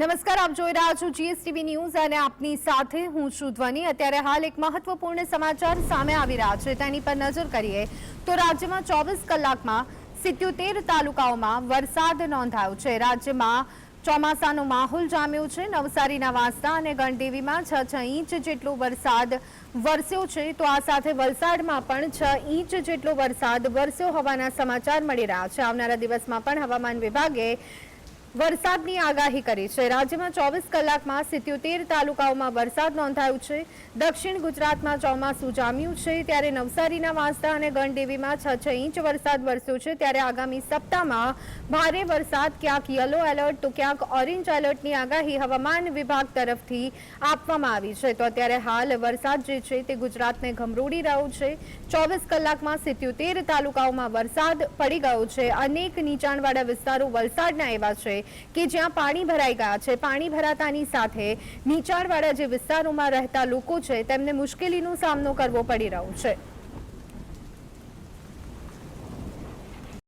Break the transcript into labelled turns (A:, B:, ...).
A: નમસ્કાર, આપ જોઈ રહ્યા છો જીએસટીવી ન્યૂઝ અને આપની સાથે હું છું ધ્વની। અત્યારે હાલ એક મહત્વપૂર્ણ સમાચાર સામે આવી રહ્યા છે, તેની પર નજર કરીએ તો રાજ્યમાં 24 કલાકમાં 77 તાલુકાઓમાં વરસાદ નોંધાયો છે। રાજ્યમાં ચોમાસાનો માહોલ જામ્યો છે। નવસારીના વાંસદા અને ગણદેવીમાં 6 ઇંચ જેટલો વરસાદ વરસ્યો છે, તો આ સાથે વલસાડમાં પણ 6 ઇંચ જેટલો વરસાદ વરસ્યો હોવાના સમાચાર મળી રહ્યા છે। આવનારા દિવસમાં પણ હવામાન વિભાગે વરસાદની આગાહી કરી છે। રાજ્યમાં 24 કલાકમાં 77 તાલુકાઓમાં વરસાદ નોંધાયો છે। દક્ષિણ ગુજરાતમાં ચોમાસું જામ્યું છે, ત્યારે નવસારીના વાંસદા અને ગણદેવીમાં 6 ઇંચ વરસાદ વરસ્યો છે। ત્યારે આગામી સપ્તાહમાં ભારે વરસાદ, ક્યાંક યલો એલર્ટ તો ક્યાંક ઓરેન્જ એલર્ટની આગાહી હવામાન વિભાગ તરફથી આપવામાં આવી છે। તો અત્યારે હાલ વરસાદ જે છે તે ગુજરાતને ગમરોડી રહ્યો છે। 24 કલાકમાં 77 તાલુકાઓમાં વરસાદ પડી ગયો છે। અનેક નીચાણવાળા વિસ્તારો વલસાડના એવા છે કે જ્યાં પાણી ભરાઈ ગયા છે। પાણી ભરાતાની સાથે નીચાણવાળા જે વિસ્તારોમાં રહેતા લોકો છે તેમને મુશ્કેલીનો સામનો કરવો પડી રહ્યો છે।